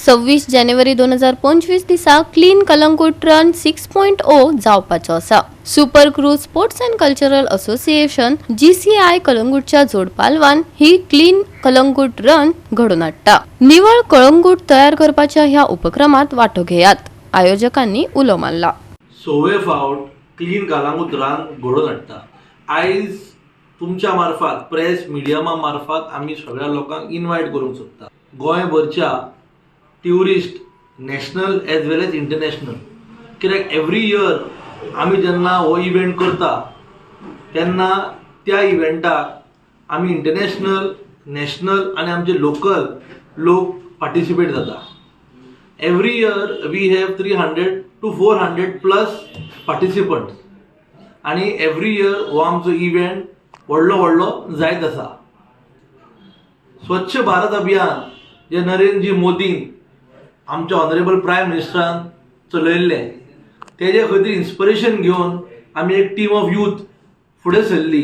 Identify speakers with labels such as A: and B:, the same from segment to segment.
A: 26 जानेवारी 2025 दिसा clean Calangute run 6.0 जावपाचो आसा। Super Cruz sports and cultural association GCI कलंगूटच्या जोडपालवान ही क्लीन कलंगूट रन घडोवन हाडटा। निवळ कळंगूट तयार करपाच्या ह्या उपक्रमात वांटो घेयात, आयोजकांनी उलो मारला।
B: 6वे फावट क्लीन कलंगूट रन घडोवन हाडटा। आयज तुमच्या मार्फत प्रेस मिडियमा मार्फत आमी सगळ्या लोकांक इन्वायट करूंक सोदता। गोंयभरच्या ट्युरिस्ट नॅशनल एज वेल एज इंटरनॅशनल, कित्याक एवरी इयर आमी जेन्ना हो इव्हेंट करता तेन्ना त्या इव्हेंटाक आमी इंटरनॅशनल, नॅशनल आनी आमचे लोकल लोक पार्टिसिपेट जाता। Every year we have 300 to 400 plus participants आनी एवरी इयर हो आमचो इव्हेंट व्हडलो जायत आसा। स्वच्छ भारत अभियान जे नरेंद्र मोदीन आमच्या ऑनरेबल प्रायम मिनिस्टरान चलयल्लें, तेजे खातीर इन्स्पिरेशन घेवन आमी एक टीम ऑफ यूथ फुडें सरली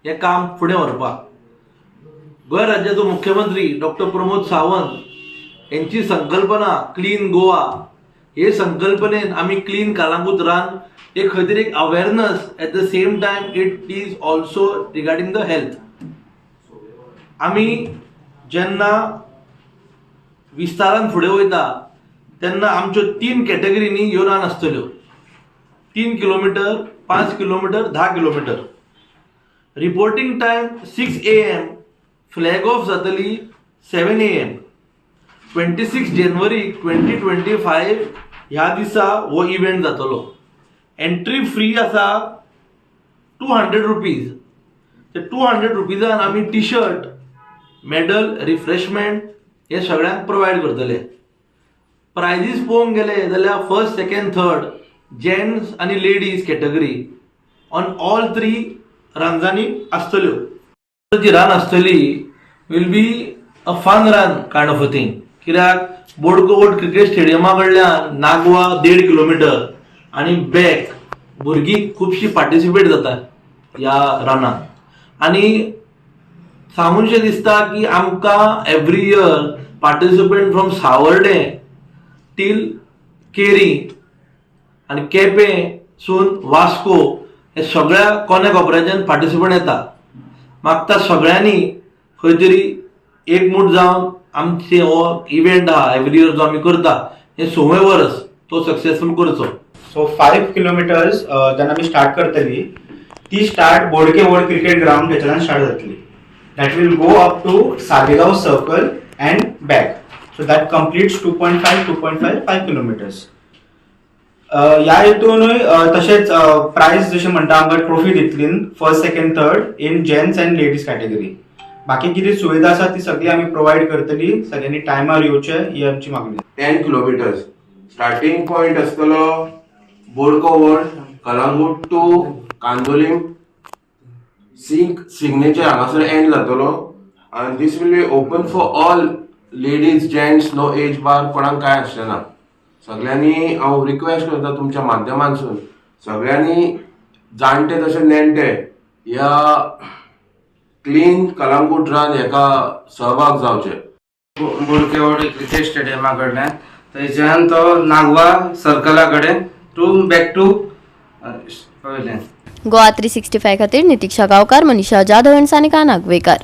B: हें काम फुडें व्हरपाक। गोंय राज्याचो मुख्यमंत्री डॉक्टर प्रमोद सावंत यांची संकल्पना क्लीन गोवा, हे संकल्पनेन आमी क्लीन कलंगूट रन एक खातीर एक awareness at the same time it is also regarding the health. आमी जेन्ना विस्तारान फुडें वयता तेन्ना आमच्यो 3 कॅटेगरीनी ह्यो रन आसतल्यो। 3 kilometre, 5 kilometre, 10 kilometre. Reporting time 6 AM, flag of जातली 7 AM। 26 जानेवारी 2025 ह्या दिसा हो इव्हेंट जातलो। एंट्री फ्री आसा 200 रुपीज। ते 200 रुपीजान आमी टी शर्ट, मेडल, रिफ्रेशमेंट हे सगळ्यांक प्रोवायड करतले। प्रायजीस पळोवंक गेले जाल्यार फर्स्ट, सेकंड, थर्ड जेंट्स आनी लेडीज कॅटेगरी ऑन ऑल 3 रन्सांनी आसतल्यो। जी रन आसतली will be a fun run kind of a thing, कित्याक बोडकोवट क्रिकेट स्टेडियमा कडल्यान नागवा 1.5 किलोमीटर आनी बॅक भुरगीं खुबशीं पार्टिसिपेट जातात ह्या रनाक। आनी सांगूनशें दिसता की आमकां every year participant from Savarde till Keri आनी केपें सून वास्को हे सगळ्या कोने कोपऱ्याच्यान पार्टिसिपेंट येता। मागता सगळ्यांनी खंय तरी एकमूट जावन आमचे हो इव्हेंट आहा एवरी इयर जो आमी करता हे 6वें वर्स तो सक्सेसफूल करचो।
C: सो 5 किलोमिटर्स जेन्ना आमी स्टार्ट करतली ती स्टार्ट बोडके वर्ल्ड क्रिकेट ग्राउंड थंयच्यान स्टार्ट जातली। That will go up to Sadegaon circle and back. So that completes 5 kilometres. ह्या हेतूनय तशेंच प्राइज जशें म्हणटा आमकां ट्रॉफी दितली first, second, third in gents and ladies category. बाकी कितें सुविधा आसा ती सगळी आमी प्रोवायड करतली। सगळ्यांनी टायमार येवचें ही आमची मागणी।
D: 10 किलोमिटर्स स्टार्टिंग पॉइंट आसतलो बोडको world Calangute to Candolim signature हांगासर एंड जातलो। आनी this will be open for all ladies, gents, no age bar, कोणाक काय आसना। सगळ्यांनी हांव रिक्वेस्ट करता तुमच्या माध्यमांतसून सगळ्यांनी जाणटे तशें नेणटे ह्या क्लीन कलंगूट रन हेका सहभाग जावचे।
E: बोडकेवाडी क्रिकेट स्टेडियमा कडल्यान थंयच्यान तो नागवा सर्कला कडेन टू बॅक टू
A: गोवा 365 खातीर नितीक्षा गांवकार, मनीषा जाधव, सानिका नागवेकर।